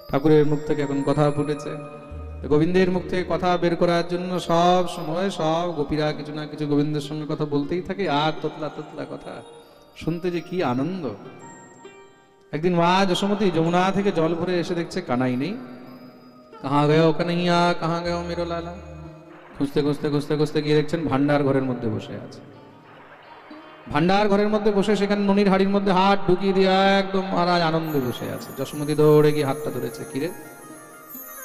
ঠাকুরের মুখ থেকে এখন কথা ফুটেছে। গোবিন্দের মুখ থেকে কথা বের করার জন্য সব সময় সব গোপীরা কিছু না কিছু গোবিন্দের সঙ্গে কথা বলতেই থাকে, আর তোতলা তোতলা কথা শুনতে যে কি আনন্দ। একদিন মা যশোমতী যমুনা থেকে জল ভরে এসে দেখছে কানাই নেই। কাহা গেও কানাইয়া, কাহা গেও মেরো লালা। খুঁজতে খুঁজতে খুঁজতে খুঁজতে গিয়ে দেখছেন ভান্ডার ঘরের মধ্যে বসে আছে। ভান্ডার ঘরের মধ্যে বসে সেখানে ননির হাড়ির মধ্যে হাত ঢুকিয়ে দিয়ে একদম মহারাজ আনন্দে বসে আছে। যশোমতী দৌড়ে গিয়ে হাতটা ধরেছে। কিরে,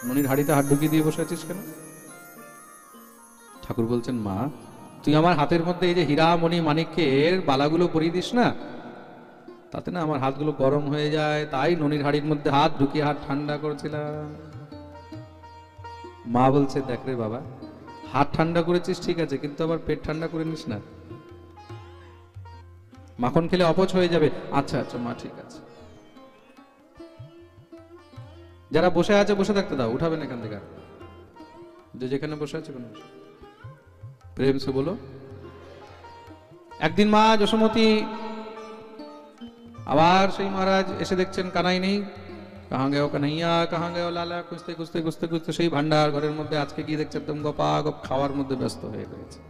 ননির হাড়িতে হাত ঢুকিয়ে দিয়ে বসে আছিস কেন? ঠাকুর বলছেন, মা তুই আমার হাতের মধ্যে এই যে হীরা মণি মানিক্যের বালাগুলো পরিয়ে দিস না, তাতে না আমার হাতগুলো গরম হয়ে যায়, তাই ননির হাড়ির মধ্যে হাত ঢুকিয়ে হাত ঠান্ডা করেছিলাম। মা বলছে, দেখ রে বাবা, হাত ঠান্ডা করেছিস ঠিক আছে, কিন্তু আবার পেট ঠান্ডা করে নিস না, মাখন খেলে অপচ হয়ে যাবে। আচ্ছা আচ্ছা মা, ঠিক আছে। যারা বসে আছে বসে থাকতে দাও, উঠাবেন এখান থেকে। যে যেখানে বসে আছে কোনো প্রেম সে বলো। একদিন মা যশোমতী আবার সেই মহারাজ এসে দেখছেন কানাই নেই। কাহা গেও কানাইয়া, কাহা গেও লালা। খুঁজতে খুঁজতে খুঁজতে খুঁজতে সেই ভান্ডার ঘরের মধ্যে আজকে গিয়ে দেখছে একদম গপাগপ খাওয়ার মধ্যে ব্যস্ত হয়ে গেছে।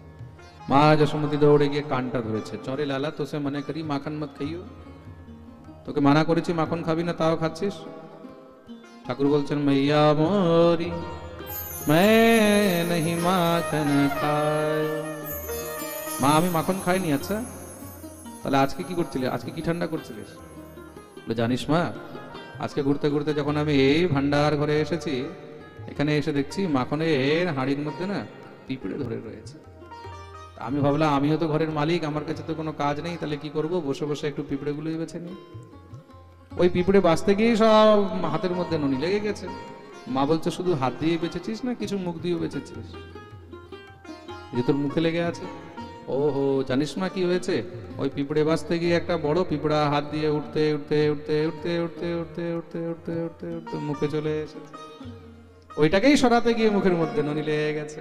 মা যশোমতী দৌড়ে গিয়ে কানটা ধরেছে। চরে লালা, তোসে মনে করি মাখন মত খাইও, তোকে মানা করেছি মাখন খাবি না, তাও খাচ্ছিস। ঠাকুর বলছেন, মাইয়া মোরি मैं नहीं মাখন খাই। মা আমি মাখন খাইনি। আচ্ছা তাহলে আজকে কি করছিলি, আজকে কি ঠান্ডা করছিলিস? বলে, জানিস মা, আজকে ঘুরতে ঘুরতে যখন আমি এই ভান্ডার ঘরে এসেছি, এখানে এসে দেখছি মাখনের হাঁড়ির মধ্যে না পিঁপড়ে ধরে রয়েছে। আমি ভাবলাম আমিও তো ঘরের মালিক, আমার কাছে তো কোনো কাজ নেই, তাহলে কি করব, বসে বসে একটু পিঁপড়েগুলোই বেছে নিই। ওই পিঁপড়ে বাঁচতে গিয়ে সব হাতের মধ্যে ননি লেগে গেছে। মা বলছে, শুধু হাত দিয়ে বেঁচেছিস না কিছু মুখ দিয়েও বেঁচেছিস? যে তোর মুখে লেগে আছে। ওহো, জানিস না কি হয়েছে? ওই পিঁপড়ে বাঁচতে গিয়ে একটা বড় পিঁপড়া হাত দিয়ে উঠতে উঠতে উঠতে উঠতে উঠতে উঠতে উঠতে উঠতে উঠতে উঠতে মুখে চলে এসেছে। ওইটাকেই সরাতে গিয়ে মুখের মধ্যে ননি লেগে গেছে।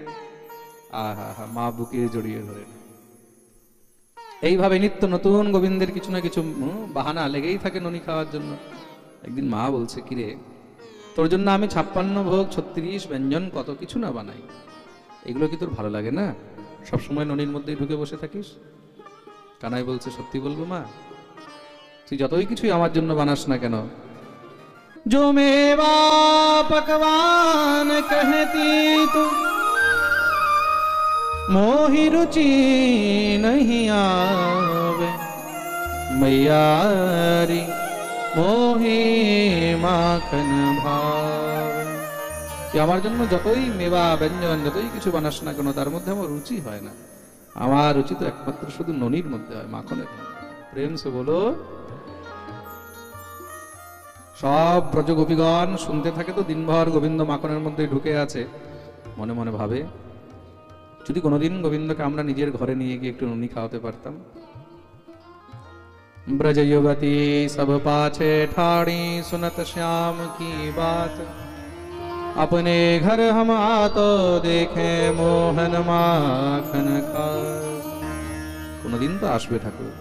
আহা হা, মা বুকে জড়িয়ে ধরে। এইভাবে নিত্য নতুন গোবিন্দের কিছু না কিছু বাহানা লেগেই থাকে ননি খাওয়ার জন্য। একদিন মা বলছে, কিরে তোর জন্য আমি 56 ভোগ 36 ব্যঞ্জন কত কিছু না বানাই, এগুলো কি তোর ভালো লাগে না? সবসময় ননির মধ্যেই ঢুকে বসে থাকিস। কানাই বলছে, সত্যি বলবো মা, তুই যতই কিছুই আমার জন্য বানাস না কেন, जो मेवा पकवान कहती तू मोहि रुचि नहीं आवे, मैयारी मोहि माखन भावे। তুই আমার জন্য যতই মেवा ব্যঞ্জন যতই কিছু বানাস না কেন, তার মধ্যে আমার রুচি হয় না। আমার রুচি তো একমাত্র শুধু ননির মধ্যে হয়, মাখনের। প্রেম সে বলো। সব ব্রজগোপীগণ শুনতে থাকে তো দিনভর গোবিন্দ মাখনের মধ্যে ঢুকে আছে। মনে মনে ভাবে, যদি কোনোদিন গোবিন্দকে আমরা নিজের ঘরে নিয়ে গিয়ে একটু ননি খাওয়াতে পারতাম। ব্রজ युवती सब पाछे ठाड़ी सुनत श्याम की बात, अपने घर हम आतो देखे मोहन माखन खाए। কোনোদিন তো আসবে ঠাকুর,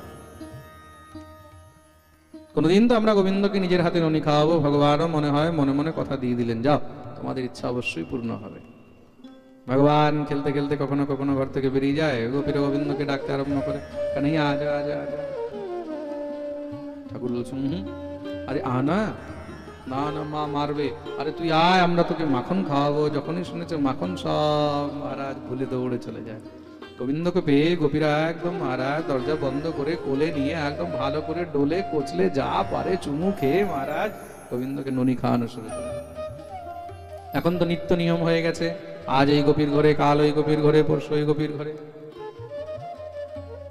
কোনোদিন তো আমরা গোবিন্দকে নিজের হাতে ননি খাওয়াবো। ভগবানও মনে হয় মনে মনে কথা দিয়ে দিলেন, যাও তোমাদের ইচ্ছা অবশ্যই পূর্ণ হবে। ভগবান খেলতে খেলতে কখনো কখনো ঘর থেকে বেরিয়ে যায়, গোপীর গোবিন্দকে ডাকতে আরম্ভ করে, কানাইয়া আজা আজা আজা। ঠাকুর বলছেন, আরে আনা, না না মা মারবে, আরে তুই আয় আমরা তোকে মাখন খাওয়াবো। যখনই শুনেছে মাখন, সব মহারাজ ভুলে দৌড়ে চলে যায়। গোবিন্দকে পেয়ে গোপীরা একদম মহারাজ দরজা বন্ধ করে কোলে নিয়ে একদম ভালো করে ডোলে কোচলে যা পারে চুমু খেয়ে মহারাজ গোবিন্দকে ননি খাওয়ানো শুরু করে। এখন তো নিত্য নিয়ম হয়ে গেছে, আজ এই গোপীর ঘরে, কাল ওই গোপীর ঘরে, পরশু ওই গোপীর ঘরে।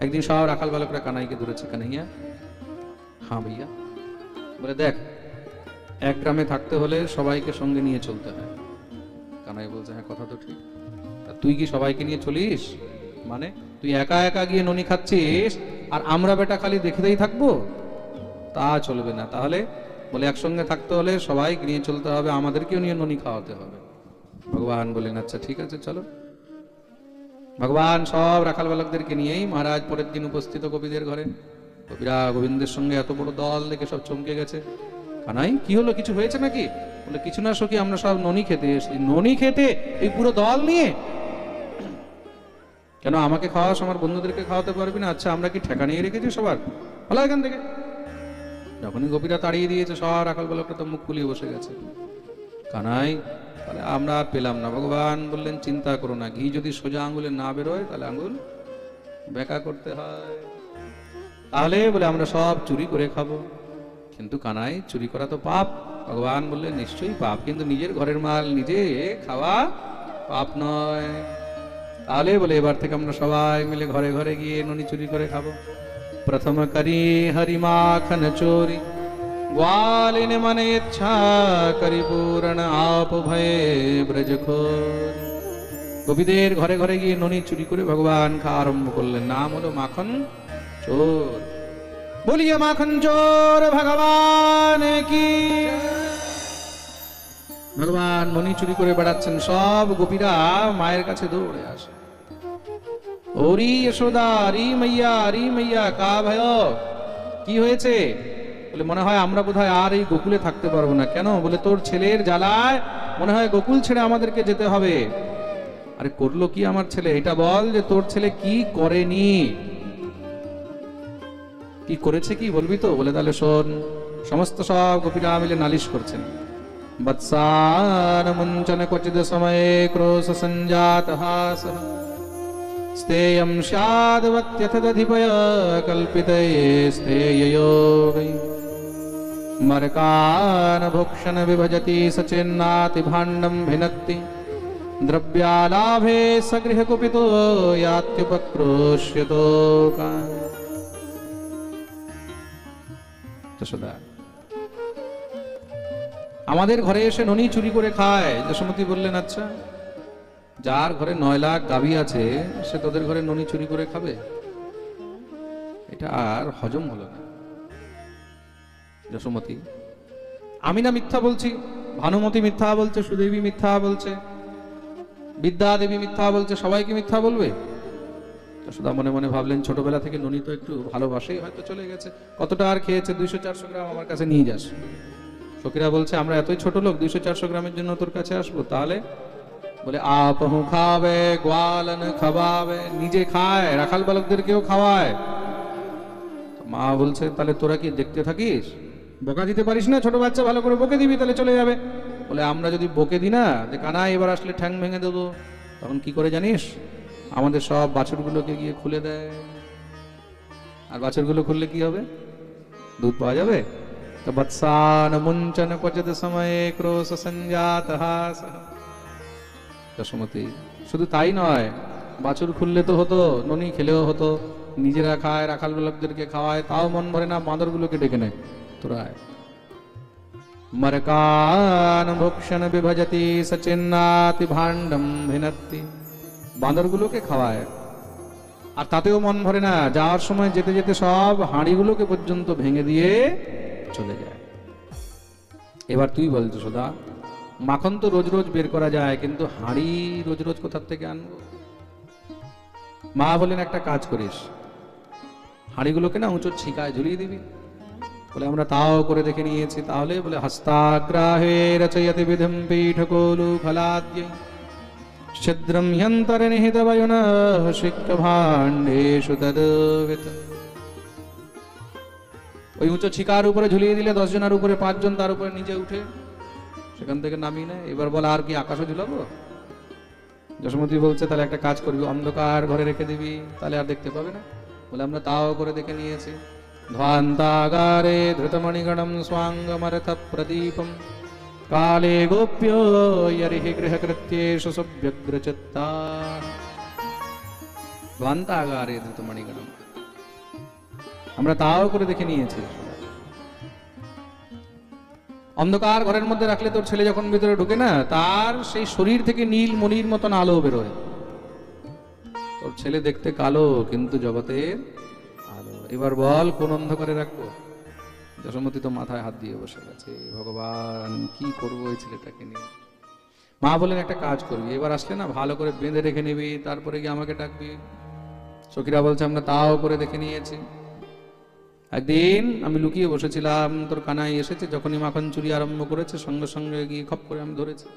একদিন সব রাখাল বালকরা কানাইকে ধরেছে, কানাইয়া হ্যাঁ ভাইয়া, বলে দেখ এক গ্রামে থাকতে হলে সবাইকে সঙ্গে নিয়ে চলতে হয়। কানাই বলছে, হ্যাঁ কথা তো ঠিক, তুই কি সবাইকে নিয়ে চলিস? মানে তুই একা একা গিয়ে ননি খাচ্ছিস আর আমরা বেটা খালি দেখতেই থাকবো? তা চলবে না। তাহলে বলে একসঙ্গে থাকতে হলে সবাই নিয়ে চলতে হবে, আমাদেরকেও নিয়ে ননি খাওয়াতে হবে। ভগবান বলেন, আচ্ছা ঠিক আছে চলো। ভগবান সব রাখাল বালকদেরকে নিয়েই মহারাজ পরের দিন উপস্থিত গোপীদের ঘরে। গোপীরা গোবিন্দের সঙ্গে এত বড় দল দেখে সব চমকে গেছে। কানাই কি হলো, কিছু হয়েছে নাকি? বলে কিছু না সখী, আমরা সব ননি খেতে এসেছি। ননি খেতে? এই পুরো দল নিয়ে? কেন আমাকে খাওয়াস, আমার বন্ধুদেরকে খাওয়াতে পারবি না? আচ্ছা আমরা কি ঠেকা নিয়ে রেখেছি সবার? বলো এখান থেকে। যখনই গোপীরা তাড়িয়ে দিয়েছে, সব রাখাল বালকরা তো মুখ কুলিয়ে বসে গেছে। কানাই তাহলে আমরা আর পেলাম না। ভগবান বললেন চিন্তা করো না, ঘি যদি সোজা আঙ্গুলে না বেরোয় তাহলে আঙ্গুল বেঁকা করতে হয়। তাহলে বলে আমরা সব চুরি করে খাবো। কিন্তু কানাই চুরি করা তো পাপ। ভগবান বললেন নিশ্চয়ই পাপ, কিন্তু নিজের ঘরের মাল নিজে খাওয়া পাপ নয়। তাহলে বলে এবার থেকে আমরা সবাই মিলে ঘরে ঘরে গিয়ে ননি চুরি করে খাবো। প্রথম করি হরি মাখন চোরি, গ্বালিন মনে ইচ্ছা করি পূরণ, আপ ভয়ে ব্রজ খোর। গোপীদের ঘরে ঘরে গিয়ে ননি চুরি করে ভগবান খাওয়া আরম্ভ করলেন। নাম হলো মাখন চোর। বলিয়ে মাখন চোর ভগবান কি। ভগবান ননি চুরি করে বেড়াচ্ছেন, সব গোপীরা মায়ের কাছে দৌড়ে আসে। ওরি যশোদা, রি মাইয়া, রি মাইয়া, কা ভয়, কি হয়েছে? বলে মনে হয় আমরা বোধহয় আর এই গোকুলে থাকতে পারবো না। কেন? বলে তোর ছেলের জ্বালায় মনে হয় গোকুল ছেড়ে আমাদেরকে যেতে হবে। আরে করলো কি আমার ছেলে? এটা বল যে তোর ছেলে কি করেনি, কি করেছে, কি বলবি তো? বলে তাহলে শোন। সমস্ত সব গোপীরা মিলে নালিশ করছেন। বৎসান মুঞ্চন ক্বচিদ সময়ে ক্রোশ সঞ্জাত হাস, স্তেয়ম স্যাদ্বত্যথ দধিপয় কল্পিতে স্তেয়য়োগৈ, মরকান ভক্ষণ বিভজতি সচিন্নাতি ভাণ্ডম ভিনত্তি, দ্রব্যালাভে সগৃহ কুপিতো ইয়াত্যুপক্রোশ্যতো। যশোদা আমাদের ঘরে এসে ননি চুরি করে খায়। যশোমতী বললেন আচ্ছা, যার ঘরে 9 লাখ গাভী আছে সে তোদের ঘরে ননি চুরি করে খাবে? এটা আর হজম হলো না। যশোমতী, আমি না মিথ্যা বলছি, ভানুমতি মিথ্যা বলছে, সুদেবী মিথ্যা বলছে, বিদ্যা দেবী মিথ্যা বলছে, সবাইকে মিথ্যা বলবে? যশোদা মনে মনে ভাবলেন ছোটবেলা থেকে ননি তো একটু ভালোবাসেই হয়তো চলে গেছে। কতটা আর খেয়েছে? 200-400 গ্রাম আমার কাছে নিয়ে যাস। সখীরা বলছে আমরা এতই ছোট লোক, 200-400 গ্রামের জন্য তোর কাছে আসবো? তাহলে বলে আপহু খাবে, গ্বালন খাওয়াবে, নিজে খায়, রাখাল বালকদেরকেও খাওয়ায়। মা বলছে তাহলে তোরা কি দেখতে থাকিস? বকা দিতে পারিস না? ছোট বাচ্চা, ভালো করে বকে দিবি তাহলে চলে যাবে। বলে আমরা যদি বকে দিই না, যে কানাই এবার আসলে ঠ্যাং ভেঙে দেবো, তখন কি করে জানিস? আমাদের সব বাছুরগুলোকে গিয়ে খুলে দেয়। আর বাছুরগুলো খুললে কি হবে? দুধ পাওয়া যাবে। তো বৎসান মুঞ্চন ক্বচিদ সময়ে ক্রোশ সঞ্জাত হাস। যশোমতী, শুধু তাই নয়, বাছুর খুললে তো হতো, ননি খেলেও হতো, নিজেরা খায়, রাখাল বালকদেরকে খাওয়ায়, তাও মন ভরে না, বাঁদরগুলোকে ডেকে নেয়, তোরা মরকান ভক্ষণ বিভজতি সচিন্নাতি ভাণ্ডম ভিনত্তি, বাঁদরগুলোকে খাওয়ায়, আর তাতেও মন ভরে না। যাওয়ার সময় যেতে যেতে সব হাঁড়িগুলোকে পর্যন্ত ভেঙে দিয়ে চলে যায়। এবার তুই বল যশোদা, মাখন তো রোজ রোজ বের করা যায়, কিন্তু হাঁড়ি রোজ রোজ কোথার থেকে আনবো? মা বলেন একটা কাজ করিস, হাঁড়িগুলোকে না উঁচু ছিকায় ঝুলিয়ে দিবি। বলে আমরা তাও করে দেখে নিয়েছি। তাহলে বলে হস্তাগ্রাহে রচয়তি বিধিম পীঠকোলু ফলাদ্যৈ, ছিদ্রম হ্যন্তরে নিহিত বয়ুনঃ শিক্ষ ভাণ্ডেষু তদ্বিত। ওই উঁচু ছিকার উপরে ঝুলিয়ে দিলে 10 জনের উপরে 5 জন তার উপরে নিচে উঠে সেখান থেকে নামিয়ে নেয়। এবার বলে আর কি আকাশে ঝুলাবো? যশোমতী বলছে তাহলে একটা কাজ করবি, অন্ধকার ঘরে রেখে দিবি, তাহলে আর দেখতে পাবে না। বলে আমরা তাও করে দেখে নিয়েছি। ধ্বান্তাগারে ধৃতমণিগণম স্বাঙ্গমর্থ প্রদীপম, কালে গোপ্যো যরিহি গৃহকৃত্যেষু সুব্যগ্রচিত্তা। ধ্বান্তাগারে ধৃতমণিগণম, আমরা তাও করে দেখে নিয়েছি। অন্ধকার ঘরের মধ্যে রাখলে তোর ছেলে যখন ভিতরে ঢুকে না, তার সেই শরীর থেকে নীল মণির মতন আলো বেরোয়। তোর ছেলে দেখতে কালো, কিন্তু জগতের আলো। এবার বল কোন অন্ধকারে রাখবো? যশোমতী তো মাথায় হাত দিয়ে বসে গেছে, ভগবান কি করবো এই ছেলেটাকে নিয়ে। মা বলেন একটা কাজ করবি, এবার আসলে না ভালো করে বেঁধে রেখে নিবি, তারপরে গিয়ে আমাকে ডাকবি। সখীরা বলছে আমরা তাও করে দেখে নিয়েছি। একদিন আমি লুকিয়ে বসেছিলাম, তোর কানাই এসেছে, যখনই মাখন চুরি আরম্ভ করেছে সঙ্গে সঙ্গে গিয়ে খপ করে আমি ধরেছি,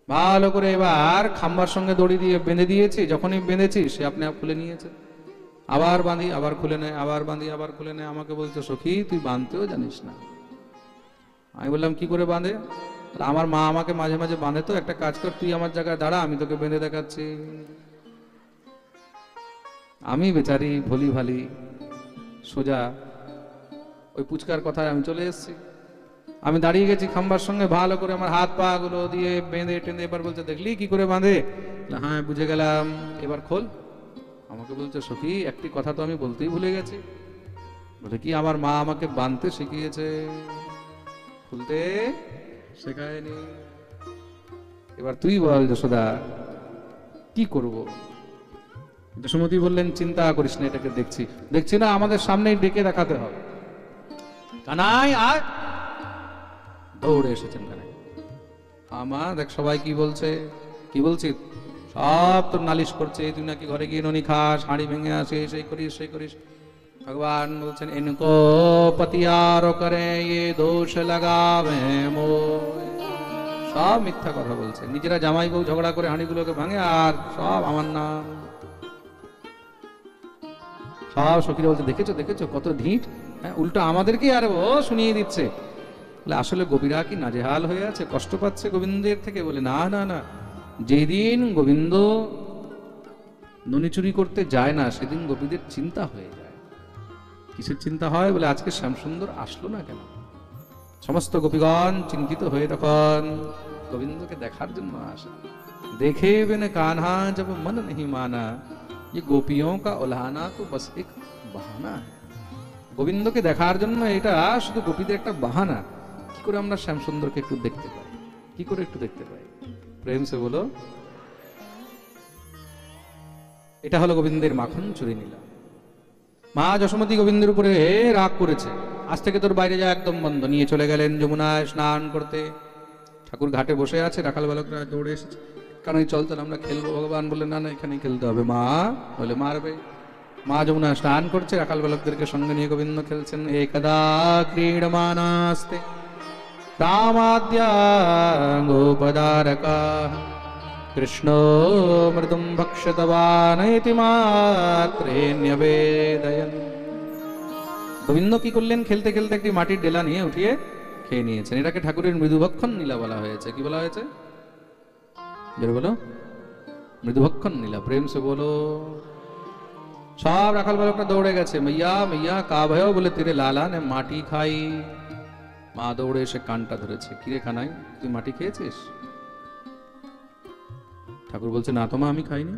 ভালো করে এবার খাম্বার সঙ্গে দড়ি দিয়ে বেঁধে দিয়েছি। যখনই বেঁধেছি সে আপনি আপ খুলে নিয়েছে, আবার বাঁধি আবার খুলে নেয়, আবার বাঁধি আবার খুলে নেয়। আমাকে বলছে, সখী তুই বাঁধতেও জানিস না। আমি বললাম, কি করে বাঁধে? আমার মা আমাকে মাঝে মাঝে বাঁধে, তো একটা কাজ কর, তুই আমার জায়গায় দাঁড়া, আমি তোকে বেঁধে দেখাচ্ছি। আমি বেচারি ভলি ভালি সোজা ওই পুচকার কথায় আমি চলে এসেছি। আমি দাঁড়িয়ে গেছি খাম্বার সঙ্গে, ভালো করে আমার হাত পা গুলো দিয়ে বেঁধে টেঁধে। এবার বলছে, দেখলি কি করে বাঁধে? হ্যাঁ বুঝে গেলাম, এবার খোল। আমাকে বলছে, সখী একটি কথা তো আমি বলতেই ভুলে গেছি। বলে কি? আমার মা আমাকে বাঁধতে শিখিয়েছে, খুলতে শেখায়নি। এবার তুই বল যশোদা, কি করব? যশোমতী বললেন, চিন্তা করিস না, এটাকে দেখছি দেখছি না, আমাদের সামনেই ডেকে দেখাতে হবে। কানাই আয়। দৌড়ে এসেছেন কানাই। আমা দেখ সবাই কি বলছে। কি বলছি? সব তোর নালিশ করছে, তুই নাকি ঘরে গিয়ে ননি খাস, হাঁড়ি ভেঙে আসিস, সেই করিস সেই করিস। ভগবান বলছেন, ইनको पतियारो करे ये दोष लगावे मोय। সব মিথ্যা কথা বলছে, নিজেরা জামাই বউ ঝগড়া করে হাঁড়িগুলোকে ভাঙে, আর সব আমার নাম। সব সখীরা বলছে, দেখেছো দেখেছো কত ঢিঠ, হ্যাঁ উল্টো আমাদেরকে আর ও শুনিয়ে দিচ্ছে। বলে আসলে গোপীরা কি নাজেহাল হয়ে আছে, কষ্ট পাচ্ছে গোবিন্দের থেকে? বলে না না না, যেদিন গোবিন্দ ননি চুরি করতে যায় না সেদিন গোপীদের চিন্তা হয়ে যায়। কিসের চিন্তা হয়? বলে আজকে শ্যামসুন্দর আসলো না কেন? সমস্ত গোপীগণ চিন্তিত হয়ে তখন গোবিন্দকে দেখার জন্য আসে। देखे बिन कान्हा जब मन नहीं माना, ये गोपियों का उल्हाना तो बस एक बहाना है। গোবিন্দকে দেখার জন্য এটা শুধু গোপীদের একটা বাহানা। কি করে আমরা শ্যামসুন্দরকে একটু দেখতে পাই? কি করে একটু দেখতে পাই? প্রেম সে বলো। এটা হলো গোবিন্দের মাখন চুরি নীলা। মা যশোমতী গোবিন্দের উপরে রাগ করেছে, আজ থেকে তোর বাইরে যা একদম বন্ধ। নিয়ে চলে গেলেন যমুনায় স্নান করতে। ঠাকুর ঘাটে বসে আছে, রাখাল বালকরা দৌড়ে এসেছে, কারণ চল চল আমরা খেলবো। ভগবান বললেন, না না এখানেই খেলতে হবে। মা বলে, মারবে। মা যমুনা স্নান করছে, রাখাল বালকদেরকে সঙ্গে নিয়ে গোবিন্দ খেলছেন। একদা ক্রীডমানাস্তে রামাদ্যা গোপদারকাঃ কৃষ্ণ মৃদুম ভক্ষতবান ইতি মাত্রে নিবেদয়ন। গোবিন্দ কি করলেন? খেলতে খেলতে একটি মাটির ডেলা নিয়ে উঠিয়ে খেয়ে নিয়েছেন। এটাকে ঠাকুরের মৃদুভক্ষণ নীলা বলা হয়েছে। কি বলা হয়েছে? জোরে বলো। মৃদুভক্ষণ নীলা। প্রেম সে বলো। সব রাখাল বালকরা দৌড়ে গেছে। मैया मैया का भयो? বলে তেরে লালা নে মাটি খাই। মা দৌড়ে এসে কানটা ধরেছে। কিরে কানাই, তুই মাটি খেয়েছিস? ঠাকুর বলছে, না তো মা, আমি খাইনি।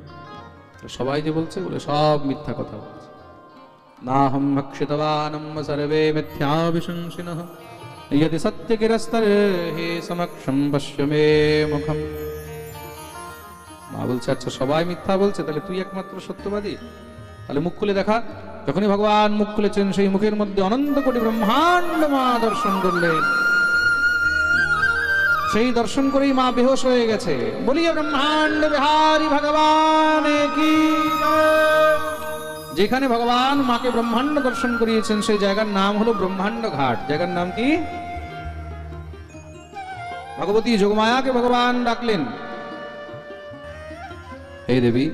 সবাই যে বলছে, বলে সব মিথ্যা কথা বলছে। নাহম ভক্ষিতবানম সর্বে মিথ্যাভিশংসিনঃ यदि सत्यगिरस्तर्हि समक्षं पश्य मे मुखम। মা বলছে, আচ্ছা সবাই মিথ্যা বলছে, তাহলে তুই একমাত্র সত্যবাদী, তাহলে মুখ খুলে দেখা। যখনই ভগবান মুখ খুলেছেন, সেই মুখের মধ্যে অনন্ত কোটি ব্রহ্মাণ্ড মা দর্শন করলেন। সেই দর্শন করেই মা বেহোশ হয়ে গেছে। বলিয়ে ব্রহ্মাণ্ড বিহারী ভগবান কি জয়। যেখানে ভগবান মাকে ব্রহ্মাণ্ড দর্শন করিয়েছেন সেই জায়গার নাম হলো ব্রহ্মাণ্ড ঘাট। জায়গার নাম কি? ভগবতী যোগমায়াকে ভগবান ডাকলেন, হে দেবী,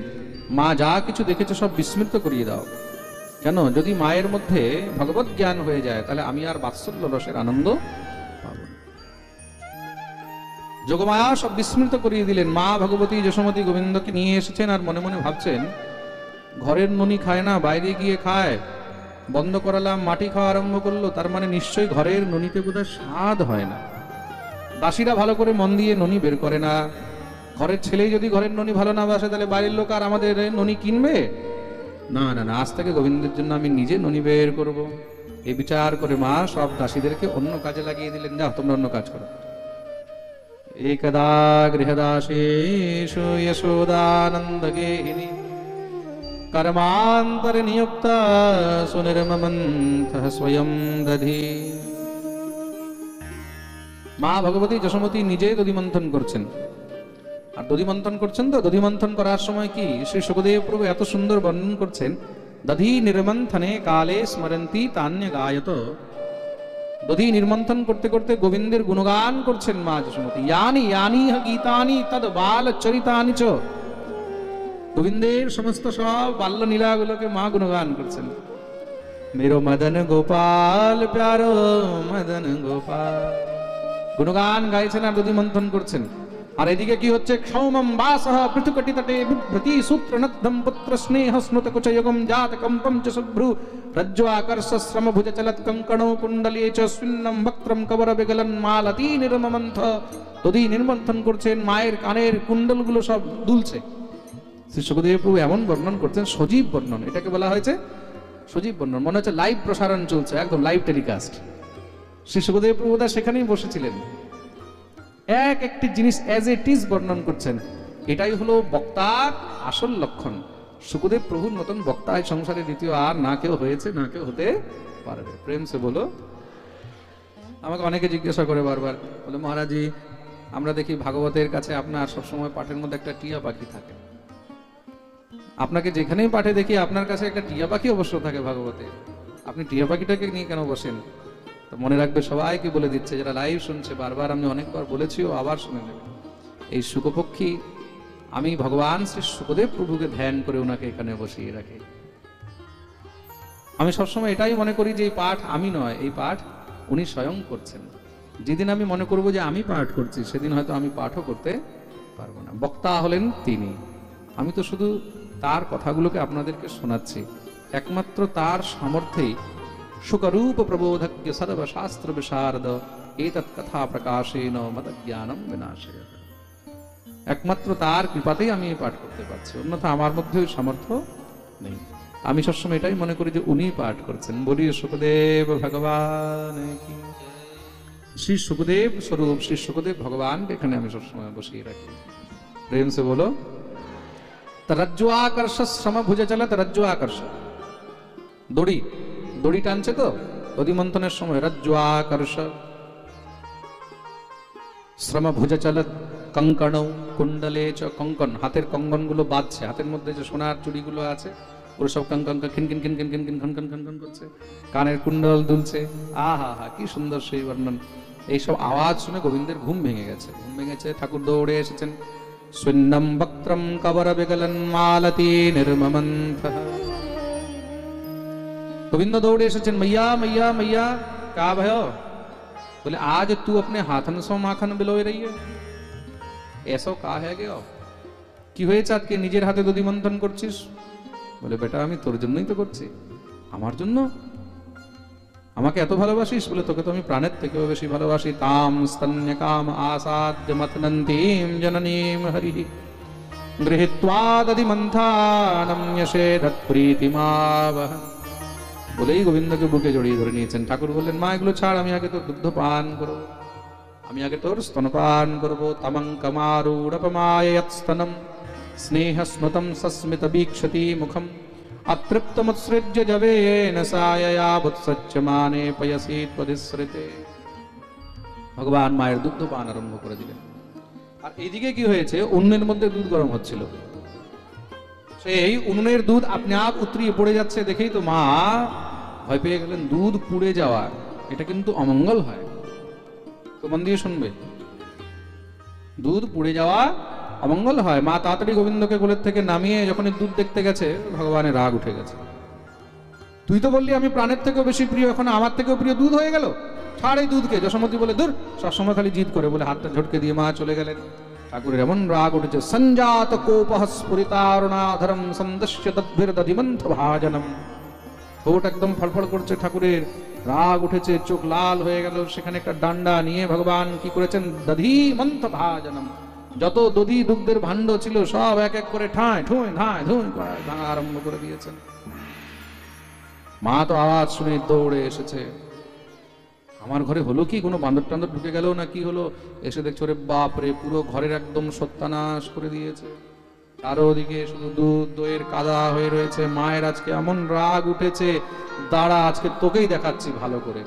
মা যা কিছু দেখেছে সব বিস্মৃত করিয়ে দাও। কেন? যদি মায়ের মধ্যে ভগবত জ্ঞান হয়ে যায় তাহলে আমি আর বাৎসল্য রসের আনন্দ পাবো না। যোগমায়া সব বিস্মৃত করিয়ে দিলেন। মা ভগবতী যশোমতী গোবিন্দকে নিয়ে এসেছেন, আর মনে মনে ভাবছেন, ঘরের ননি খায় না, বাইরে গিয়ে খায়। বন্ধ করালাম, মাটি খাওয়া আরম্ভ করলো, তার মানে নিশ্চয়ই ঘরের ননিতে বোধহয় স্বাদ হয় না। দাসীরা ভালো করে মন দিয়ে ননি বের করে না। ঘরের ছেলেই যদি ঘরের ননি ভালো না বাসে, তাহলে বাইরের লোক আর আমাদের ননি কিনবে? না না না, আজ থেকে গোবিন্দের জন্য আমি নিজে ননি বের করব। এই বিচার করে মা সব দাসীদেরকে অন্য কাজে লাগিয়ে দিলেন। যাও তোমরা অন্য কাজ করো। একদা গৃহদাসেষু যশোদানন্দ গেহিনী कर्मांतर नियुक्ता सुनिर्ममन्थः स्वयं दधि। মা ভগবতী যশোমতী নিজে দধিমন্থন করছেন। আর দধিমন্থন করছেন তো, দধিমন্থন করার সময় কি শ্রী সুখদেব প্রভু এত সুন্দর বর্ণন করছেন দধি নির্মন্থনে কালে স্মরন্তি তান্য গায়ত। দধি নির্মন্থন করতে করতে গোবিন্দের গুণগান করছেন মা যশোমতী। ইয়ানি ইয়ানি গীতানি তদ বাল চরিতানি চ। গোবিন্দের সমস্ত সব বাল্য লীলাগুলোকে মা গুণগান করছেন। মেরো মদন গোপাল প্যারো মদন গোপাল, গুণগান গাইছেন আর দধি মন্থন করছেন। আর এদিকে কি হচ্ছে? ক্ষৌমম বাসহ পৃথুকটি তটে বিভ্রতি সূত্রনদ্ধম পুত্র স্নেহ স্নুত কুচযুগম জাত কম্পম চ শুভ্রু রজ্জ্বাকর্ষ শ্রম ভুজ চলত কঙ্কণো কুণ্ডলে চ স্বিন্নম বক্ত্রম কবর বিগলন মালতি নির্মমন্থ। দধি নির্মন্থন করছেন, মায়ের কানের কুণ্ডলগুলো সব দুলছে। শ্রী সুখদেব প্রভু এমন বর্ণন করছেন, সজীব বর্ণন, এটাকে বলা হয়েছে সজীব বর্ণন। মনে হচ্ছে লাইভ প্রসারণ চলছে, একদম লাইভ টেলিকাস্ট। শ্রী সুখদেব প্রভুদা সেখানেই বসেছিলেন, এক একটি জিনিস অ্যাজ ইট ইজ বর্ণন করছেন। এটাই হলো বক্তার আসল লক্ষণ। সুখদেব প্রভুর মতন বক্তা এই সংসারে দ্বিতীয় আর না কেউ হয়েছে, না কেউ হতে পারবে। প্রেম সে বলো। আমাকে অনেকে জিজ্ঞাসা করে বারবার, বলে মহারাজজি আমরা দেখি ভাগবতের কাছে আপনার সবসময় পাঠের মধ্যে একটা টিয়া পাখি থাকে। আপনাকে যেখানেই পাঠে দেখি আপনার কাছে একটা টিয়া পাখি অবশ্য থাকে ভাগবতে, আপনি টিয়া পাখিটাকে নিয়ে কেন বসেন? তো মনে রাখবে, সবাইকে বলে দিচ্ছে যারা লাইভ শুনছে, বারবার আমি অনেকবার বলেছিও, আবার শুনে নেবে। এই শুকপক্ষী আমি ভগবান শ্রী সুখদেব প্রভুকে ধ্যান করে ওনাকে এখানে বসিয়ে রাখি। আমি সবসময় এটাই মনে করি যে এই পাঠ আমি নয়, এই পাঠ উনি স্বয়ং করছেন। যেদিন আমি মনে করব যে আমি পাঠ করছি, সেদিন হয়তো আমি পাঠও করতে পারবো না। বক্তা হলেন তিনি, আমি তো শুধু তার কথাগুলোকে আপনাদেরকে শোনাচ্ছি। একমাত্র তার সামর্থ্যেই সুকরূপ প্রবোধজ্ঞ সর্বশাস্ত্র বিশারদ এতৎ কথা প্রকাশেন মদজ্ঞানম বিনাশয়। একমাত্র তার কৃপাতেই আমি পাঠ করতে পারছি, অন্যথা আমার মধ্যে ওই সামর্থ্য নেই। আমি সবসময় এটাই মনে করি যে উনি পাঠ করছেন। বলি সুখদেব ভগবান কি। শ্রী সুখদেব স্বরূপ শ্রী সুখদেব ভগবানকে এখানে আমি সবসময় বসিয়ে রাখি। প্রেম সে বলো। রজ্জ্বাকর্ষ শ্রম ভুজ চলত রজ্জ্বাকর্ষ, দড়ি দড়ি টানছে তো দধি মন্থনের সময়, রজ্জ্বাকর্ষ শ্রম ভুজ চলত কঙ্কণ কুণ্ডলে চ। কঙ্কন, হাতের কঙ্কন গুলো বাজছে, হাতের মধ্যে যে সোনার চুড়িগুলো আছে ওরা সব কঙ্কন খিনকিন খিনকিন খিনকিন খনকন খনকন করছে, কানের কুণ্ডল দুলছে। আহা হা, কি সুন্দর সেই বর্ণন। এইসব আওয়াজ শুনে গোবিন্দের ঘুম ভেঙে গেছে, ঘুম ভেঙেছে। ঠাকুর দৌড়ে এসেছেন। স্বিন্নম বক্ত্রম কবর বিগলন মালতি নির্মমন্থ। गोविंद दौड़े एसेছেন, मैया मैया मैया क्या भयो? बोले आज तू अपने हाथन सो माखन बिलोय रही है, ऐसा का है गया? কি হয়েছে আজকে নিজের হাতে দধি মন্থন করছিস? বলে বেটা আমি তোর জন্যই তো করছি। আমার জন্য? আমাকে এত ভালোবাসিস? বলে তোকে তো আমি প্রাণের থেকেও বেশি ভালোবাসি। তাম স্তন্যকাম আসাদ্য মথনন্তীম জননীম হরিঃ গৃহীত্বা দধি মন্থানম ন্যষেধৎ প্রীতিমাবহ। বলেই গোবিন্দকে বুকে জড়িয়ে ধরে নিয়েছেন। ঠাকুর বললেন, মা এগুলো ছাড়, আমি আগে তোর দুগ্ধ পান করবো, আমি আগে তোর স্তনপান করবো। তমঙ্কমারূঢ়পমায়ৎ স্তনম স্নেহ স্মৃতম সস্মিত বীক্ষতি মুখম অতৃপ্তমুৎসৃজ্য জবেন সায়য়া বুৎসচ্যমানে পয়সি ত্বদিস্মৃতে। ভগবান মায়ের দুগ্ধ পান আরম্ভ করে দিলেন। আর এইদিকে কি হয়েছে, উনুনের মধ্যে দুধ গরম হচ্ছিল। সেই উনুনের দুধ আপনি আপ উতরিয়ে পড়ে যাচ্ছে দেখেই তো মা ভয় পেয়ে গেলেন। দুধ পুড়ে যাওয়া এটা কিন্তু অমঙ্গল হয়, তো মন দিয়ে শুনবে। দুধ পুড়ে যাওয়া অমঙ্গল হয়। মা তাড়াতাড়ি গোবিন্দকে কোলের থেকে নামিয়ে যখনই দুধ দেখতে গেছে, ভগবানের রাগ উঠে গেছে। তুই তো বললি আমি প্রাণের থেকেও বেশি প্রিয়, এখন আমার থেকেও প্রিয় দুধ হয়ে গেল, ছাড় এই দুধকে। যশোমতী বলে, দূর, সবসময় খালি জিদ করে, বলে হাতটা ঝটকে দিয়ে মা চলে গেলেন। ঠাকুরের এমন রাগ উঠেছে, সঞ্জাত কোপঃ স্ফুরিতারুণাধরম সন্দস্য তদ্ভির্দধিমন্থ ভাজনম। ঠোঁট একদম ফড়ফড় করছে, ঠাকুরের রাগ উঠেছে, চোখ লাল হয়ে গেল। সেখানে একটা ডান্ডা নিয়ে ভগবান কি করেছেন, দধিমন্থ ভাজনম। যত দধি দুগ্ধের ভাণ্ড ছিল সব এক এক করে ঠাঁয় ঠুঁয় ধাঁয় ধুঁয় ভাঙা আরম্ভ করে দিয়েছেন। মা তো আওয়াজ শুনে দৌড়ে এসেছে। আমার ঘরে হলো কি, কোনো বান্দর টান্দর ঢুকে গেল না কি হলো? এসে দেখছো রে বাপরে, পুরো ঘরের একদম সত্যানাশ করে দিয়েছে। চারোদিকে শুধু দুধ দইয়ের কাদা হয়ে রয়েছে। মায়ের আজকে এমন রাগ উঠেছে, দাঁড়া আজকে তোকেই দেখাচ্ছি ভালো করে।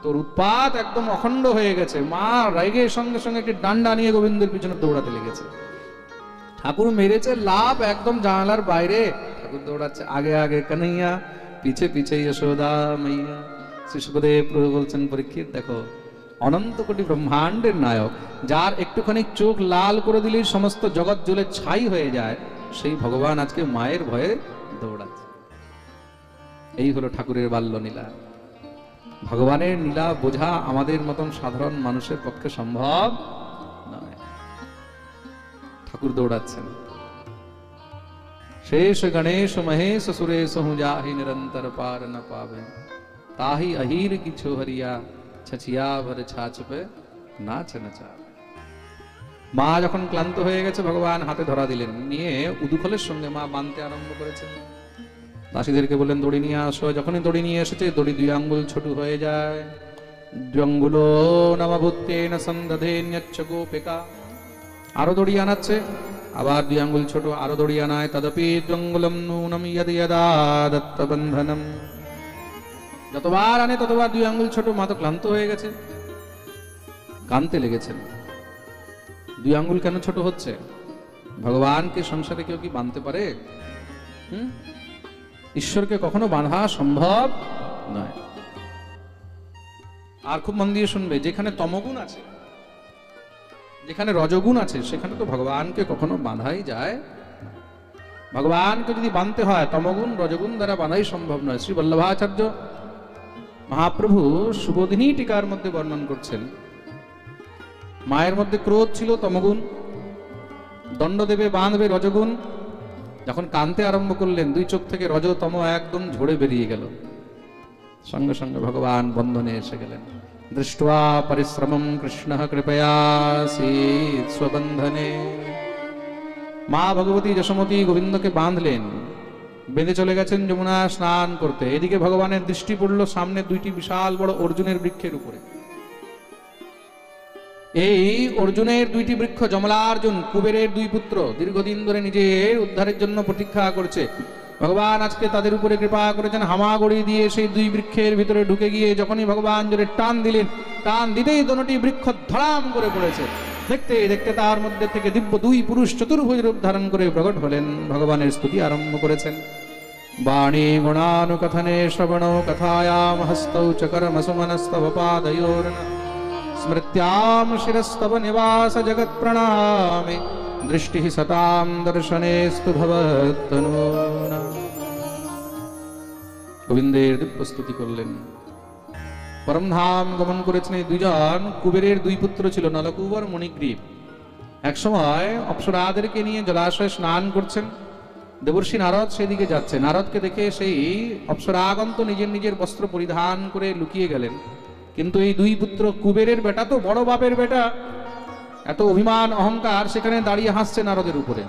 তোর উৎপাত একদম অখণ্ড হয়ে গেছে। মা রাগের সঙ্গে সঙ্গে একটি ডান্ডা নিয়ে গোবিন্দের পিছনে দৌড়াতে লেগেছে। ঠাকুর মেরেছে লাভ একদম জানালার বাইরে। ঠাকুর দৌড়াচ্ছে, আগে আগে কানাইয়া, পিছে পিছে যশোদা মাইয়া। শ্রী সুখদেব প্রভু বলছেন, পরীক্ষিত দেখো, অনন্ত কোটি ব্রহ্মাণ্ডের নায়ক, যার একটুখানি চোখ লাল করে দিলেই সমস্ত জগৎ জ্বলে ছাই হয়ে যায়, সেই ভগবান আজকে মায়ের ভয়ে দৌড়াচ্ছে। এই হলো ঠাকুরের বাল্য লীলা। ভগবানের লীলা বোঝা আমাদের মতন সাধারণ মানুষের পক্ষে সম্ভব নয়। ঠাকুর দৌড়াচ্ছেন। शेष गणेश महेश सुरेश हूँ जाहि निरंतर पार न पावे, ताहि अहीर की छोहरिया छछिया भर छाछ पे नाच नचावे। মা যখন ক্লান্ত হয়ে গেছে, ভগবান হাতে ধরা দিলেন, নিয়ে উদুখলের সঙ্গে মা বাঁধতে আরম্ভ করেছেন। দাসীদেরকে বললেন দড়ি নিয়ে আসো। যখনই দড়ি নিয়ে এসেছে, দড়ি 2 আঙ্গুল ছোট হয়ে যায়। 2 আঙ্গুলো নমভূতেন সন্দধেন্যচ্চ গোপিকা। আরো দড়ি আনাচ্ছে, আবার 2 আঙ্গুল ছোট, আরো দড়ি আনায়। তদপি দ্বঙ্গুলম নূনম ইয়দ ইয়দা দত্তবন্ধনম। যতবার আনে ততবার 2 আঙ্গুল ছোট। মা তো ক্লান্ত হয়ে গেছে, কাঁদতে লেগেছেন। 2 আঙ্গুল কেন ছোট হচ্ছে? ভগবানকে সংসারে কেউ কি বাঁধতে পারে? ঈশ্বরকে কখনো বাঁধা সম্ভব নয়। আর খুব মন দিয়ে শুনবে, যেখানে তমগুণ আছে, যেখানে রজগুণ আছে, সেখানে তো ভগবানকে কখনো বাঁধাই যায়। ভগবানকে যদি বাঁধতে হয়, তমগুণ রজগুণ দ্বারা বাঁধাই সম্ভব নয়। শ্রী বল্লভাচার্য মহাপ্রভু সুবোধিনী টিকার মধ্যে বর্ণন করছেন, মায়ের মধ্যে ক্রোধ ছিল, তমগুণ, দণ্ড দেবে বাঁধবে রজগুণ। যখন কাঁদতে আরম্ভ করলেন, 2 চোখ থেকে রজ তম একদম ঝরে বেরিয়ে গেল। সঙ্গে সঙ্গে ভগবান বন্ধনে এসে গেলেন। দৃष्ट्वा परिश्रमं कृष्णः कृपयासीत् स्वबन्धने। মা ভগবতী যশোমতী গোবিন্দকে বাঁধলেন, বেঁধে চলে গেছেন যমুনা স্নান করতে। এদিকে ভগবানের দৃষ্টি পড়ল সামনে 2টি বিশাল বড় অর্জুনের বৃক্ষের উপরে। এই অর্জুনের 2টি বৃক্ষ যমলার্জুন, কুবেরের 2 পুত্র, দীর্ঘদিন ধরে নিজের উদ্ধারের জন্য প্রতীক্ষা করছে। ভগবান আজকে তাদের উপরে কৃপা করেছেন। হামাগুড়ি দিয়ে সেই 2 বৃক্ষের ভিতরে ঢুকে গিয়ে যখনই ভগবান জোরে টান দিলেন, টান দিতেই দোনোটি বৃক্ষ ধড়াম করে পড়েছে। দেখতে দেখতে তার মধ্যে থেকে দিব্য 2 পুরুষ চতুর্ভুজ রূপ ধারণ করে প্রকট হলেন। ভগবানের স্তুতি আরম্ভ করেছেন। বাণী গুণানুকথনে শ্রবণ কথায়াম হস্তৌ চ কর্মসুমনস্তব পাদয়োর্ন স্মৃত্যাম শিরস্তব নিবাস জগৎ প্রণামে দৃষ্টি সতাম দর্শনেস্তু ভবত্তনূনা। গোবিন্দের দিব্য স্তুতি করলেন। পরমধাম গমন করেছেন এই 2 জন। কুবেরের 2 পুত্র ছিল, নলকুবর মণিগ্রীব। এক সময় অপ্সরাদেরকে নিয়ে জলাশয়ে স্নান করছেন। দেবর্ষি নারদ সেদিকে যাচ্ছে। নারদকে দেখে সেই অপ্সরাগন্ত নিজের নিজের বস্ত্র পরিধান করে লুকিয়ে গেলেন। কিন্তু এই 2 পুত্র, কুবেরের বেটা তো বড় বাপের বেটা, এত অভিমান অহংকার, সেখানে দাঁড়িয়ে হাসছে নারদের উপরে।